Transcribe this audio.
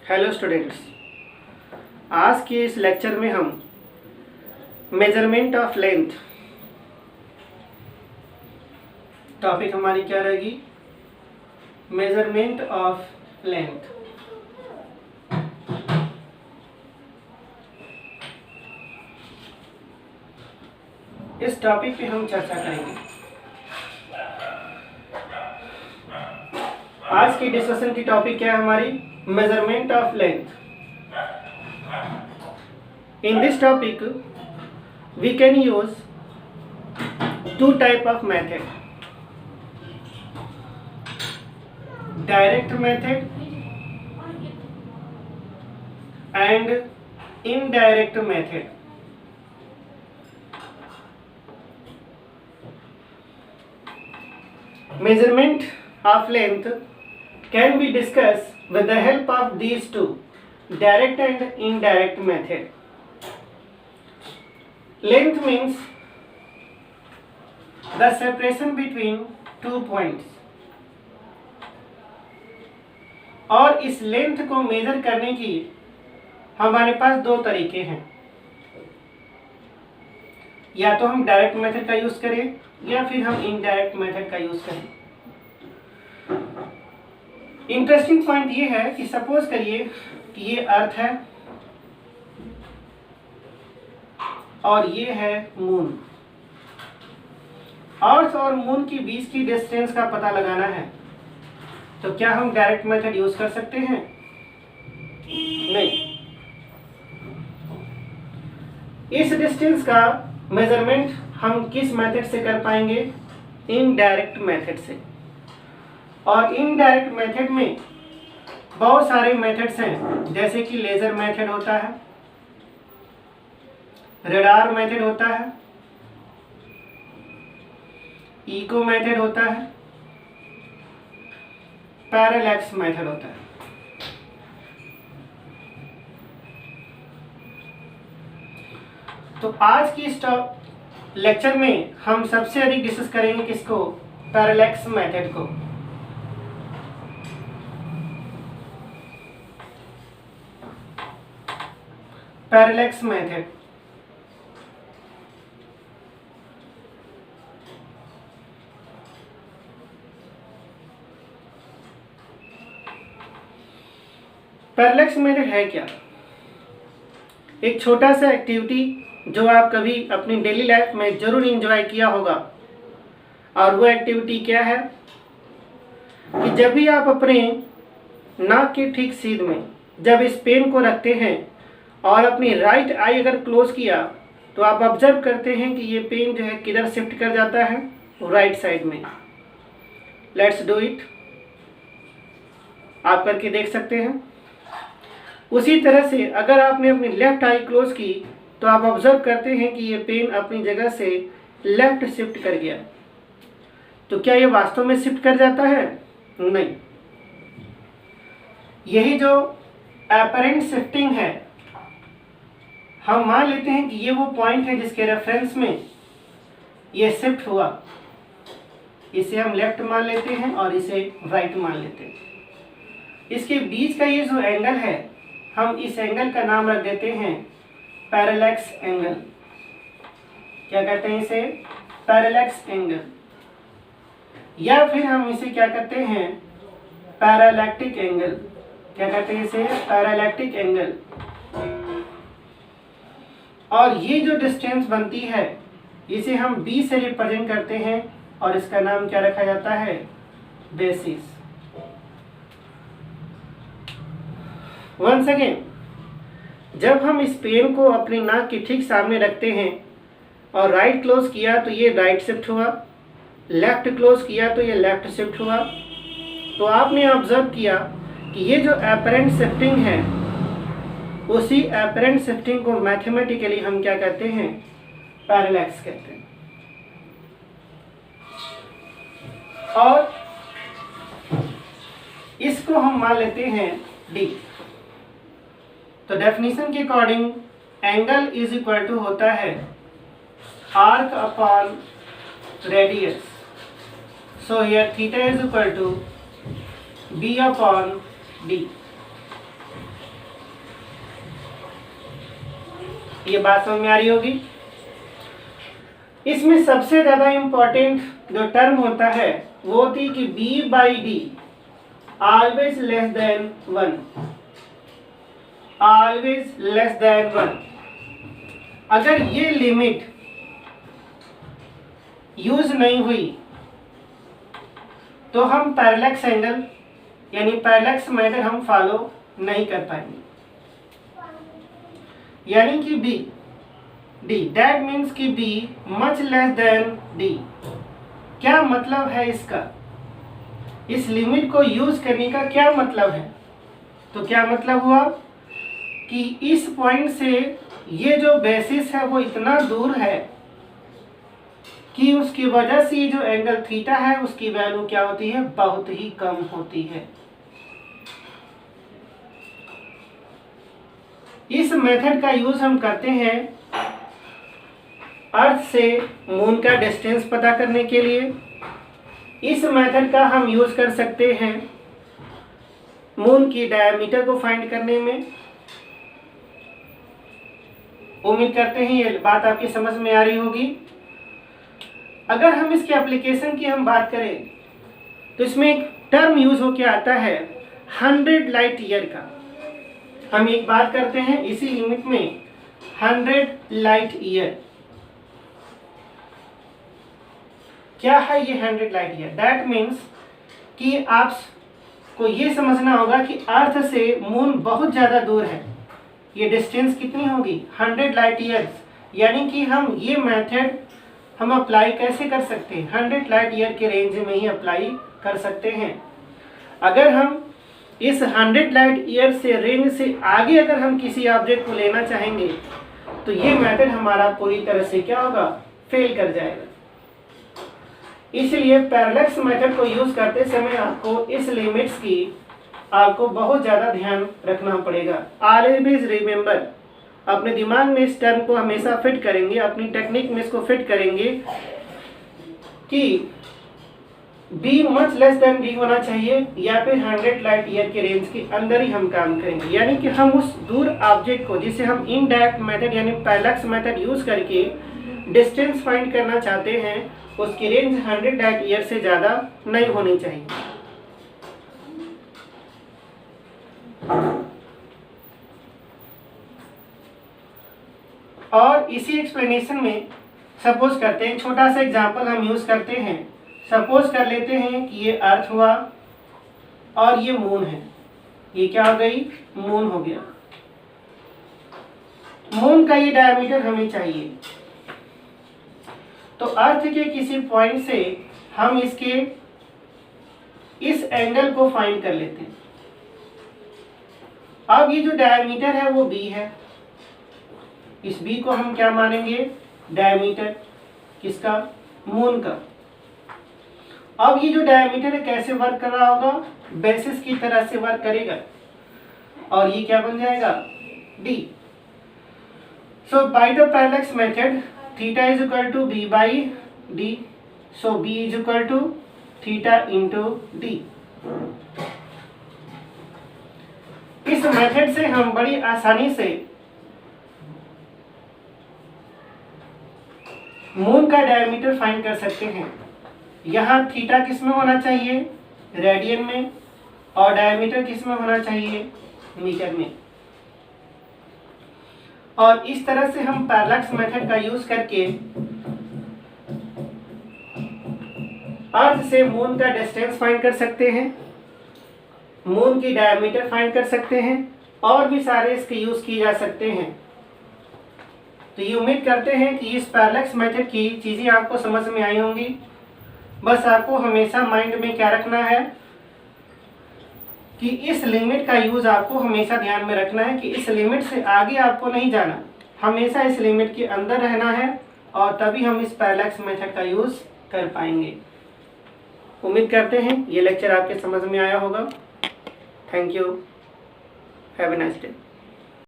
Hello students, आज के इस लेक्चर में हम मेजरमेंट ऑफ लेंथ टॉपिक हमारी क्या रहेगी? Measurement of length. इस टॉपिक पे हम चर्चा करेंगे। आज की डिस्कशन की टॉपिक क्या है हमारी? Measurement of length. In this topic, we can use two type of method: direct method and indirect method. Measurement of length can be discussed with the help of these two, direct and indirect method. Length means the separation between two points. और इस length को major करने की हमारे पास दो तरीके हैं, या तो हम डायरेक्ट मेथड का यूज करें या फिर हम इनडायरेक्ट मेथड का यूज करें। इंटरेस्टिंग पॉइंट ये है कि सपोज करिए कि ये अर्थ है और ये है मून। अर्थ और मून के बीच की डिस्टेंस का पता लगाना है, तो क्या हम डायरेक्ट मेथड यूज कर सकते हैं? नहीं। इस डिस्टेंस का मेजरमेंट हम किस मेथड से कर पाएंगे? इनडायरेक्ट मेथड से। और इनडायरेक्ट मेथड में बहुत सारे मेथड्स हैं, जैसे कि लेजर मेथड होता है, रडार मेथड होता है, इको मेथड होता है, पैरेलैक्स मेथड होता है। तो आज की इस लेक्चर में हम सबसे अधिक डिस्कस करेंगे किसको? पैरेलैक्स मेथड को। पैरेलैक्स मेथड पैरेलैक्स मेथड है क्या? एक छोटा सा एक्टिविटी जो आप कभी अपनी डेली लाइफ में जरूर एंजॉय किया होगा। और वो एक्टिविटी क्या है कि जब भी आप अपने नाक के ठीक सीध में जब इस पेन को रखते हैं और अपनी राइट आई अगर क्लोज किया, तो आप ऑब्जर्व करते हैं कि ये पेन जो है किधर शिफ्ट कर जाता है? राइट साइड में। Let's do it. आप करके देख सकते हैं। उसी तरह से अगर आपने अपनी लेफ्ट आई क्लोज की, तो आप ऑब्जर्व करते हैं कि ये पेन अपनी जगह से लेफ्ट शिफ्ट कर गया। तो क्या ये वास्तव में शिफ्ट कर जाता है? नहीं। यही जो अपरेंट शिफ्टिंग है, हम मान लेते हैं कि ये वो पॉइंट है जिसके रेफरेंस में ये शिफ्ट हुआ। इसे हम लेफ्ट मान लेते हैं और इसे राइट मान लेते हैं। इसके बीच का ये जो एंगल है, हम इस एंगल का नाम रख देते हैं पैरेलैक्स एंगल। क्या कहते हैं इसे? Parallax angle. या फिर हम इसे क्या कहते हैं? पैरालैक्टिक एंगल। क्या कहते हैं इसे? पैरालैक्टिक एंगल। और ये जो डिस्टेंस बनती है, इसे हम बी से रिप्रेजेंट करते हैं और इसका नाम क्या रखा जाता है? बेसिस। वंस अगेन, जब हम इस पेन को अपनी नाक के ठीक सामने रखते हैं और राइट क्लोज किया तो ये राइट शिफ्ट हुआ, लेफ्ट क्लोज किया तो ये लेफ्ट शिफ्ट हुआ। तो आपने ऑब्जर्व किया कि ये जो अपरेंट शिफ्टिंग है, उसी अपरेंट शिफ्टिंग को मैथमेटिकली हम क्या कहते हैं? पैरेलैक्स कहते हैं। और इसको हम मान लेते हैं डी। तो डेफिनेशन के according angle is equal to होता है arc upon radius. So here theta is equal to b upon d। ये बात समझ में आ रही होगी। इसमें सबसे ज़्यादा इम्पोर्टेंट जो टर्म होता है वो होती है कि b/d always less than 1, always less than 1। अगर ये लिमिट यूज नहीं हुई तो हम पैरेलैक्स एंगल यानी पैरेलैक्स मेथड हम फॉलो नहीं कर पाएंगे। यानी कि d दैट मीन्स कि b much less than d। क्या मतलब है इसका, इस लिमिट को यूज करने का क्या मतलब है? तो क्या मतलब हुआ कि इस पॉइंट से ये जो बेसिस है वो इतना दूर है कि उसकी वजह से जो एंगल थीटा है उसकी वैल्यू क्या होती है, बहुत ही कम होती है। इस मेथड का यूज हम करते हैं अर्थ से मून का डिस्टेंस पता करने के लिए। इस मेथड का हम यूज कर सकते हैं मून की डायमीटर को फाइंड करने में। उम्मीद करते हैं ये बात आपकी समझ में आ रही होगी। अगर हम इसके एप्लीकेशन की हम बात करें तो इसमें एक टर्म यूज होके आता है 100 लाइट ईयर का। हम एक बात करते हैं इसी लिमिट में 100 लाइट ईयर। क्या है ये 100 लाइट ईयर? दैट मीन्स कि आपको ये समझना होगा कि अर्थ से मून बहुत ज़्यादा दूर है। ये डिस्टेंस कितनी होगी? 100 लाइट ईयर्स। यानी कि हम ये मेथड हम अप्लाई कैसे कर सकते हैं? 100 लाइट ईयर के रेंज में ही अप्लाई कर सकते हैं। अगर हम इस 100 लाइट ईयर से रेंज से आगे अगर हम किसी ऑब्जेक्ट को लेना चाहेंगे तो ये मेथड हमारा पूरी तरह से क्या होगा, फेल कर जाएगा। इसलिए पैरेलैक्स मेथड को यूज करते समय आपको इस लिमिट्स की आपको बहुत ज़्यादा ध्यान रखना पड़ेगा। ऑलवेज रिमेंबर, अपने दिमाग में इस टर्म को हमेशा फिट करेंगे, अपनी टेक्निक में इसको फिट करेंगे कि b much less than d होना चाहिए या फिर 100 लाइट ईयर के रेंज के अंदर ही हम काम करेंगे। यानी कि हम उस दूर ऑब्जेक्ट को जिसे हम इनडायरेक्ट मेथड यानी पैरेलैक्स मेथड यूज करके डिस्टेंस फाइंड करना चाहते हैं उसकी रेंज 100 लाइट ईयर से ज़्यादा नहीं होनी चाहिए। और इसी एक्सप्लेनेशन में सपोज करते हैं, छोटा सा एग्जांपल हम यूज करते हैं। सपोज कर लेते हैं कि ये अर्थ हुआ और ये मून है। ये क्या हो गई? मून हो गया। मून का ये डायमीटर हमें चाहिए। तो अर्थ के किसी पॉइंट से हम इसके इस एंगल को फाइंड कर लेते हैं। अब ये जो डायमीटर है वो b है। इस b को हम क्या मानेंगे? डायमीटर किसका? मून का। अब ये जो डायमीटर है कैसे वर्क कर रहा होगा? बेसिस की तरह से वर्क करेगा और ये क्या बन जाएगा? d। So by the parallax method theta is equal to b by d। So b is equal to theta into d। इस मेथड से हम बड़ी आसानी से मून का डायमीटर फाइंड कर सकते हैं। यहाँ थीटा किस में होना चाहिए? रेडियन में। और डायमीटर किस में होना चाहिए? मीटर में। और इस तरह से हम पैरेलैक्स मेथड का यूज करके अर्थ से मून का डिस्टेंस फाइंड कर सकते हैं, मून की डायमीटर फाइंड कर सकते हैं और भी सारे इसके यूज किए जा सकते हैं। तो ये उम्मीद करते हैं कि इस पैरेलैक्स मेथड की चीज़ें आपको समझ में आई होंगी। बस आपको हमेशा माइंड में क्या रखना है कि इस लिमिट का यूज़ आपको हमेशा ध्यान में रखना है कि इस लिमिट से आगे आपको नहीं जाना, हमेशा इस लिमिट के अंदर रहना है और तभी हम इस पैरेलैक्स मेथड का यूज़ कर पाएंगे। उम्मीद करते हैं ये लेक्चर आपके समझ में आया होगा। Thank you. Have a nice day.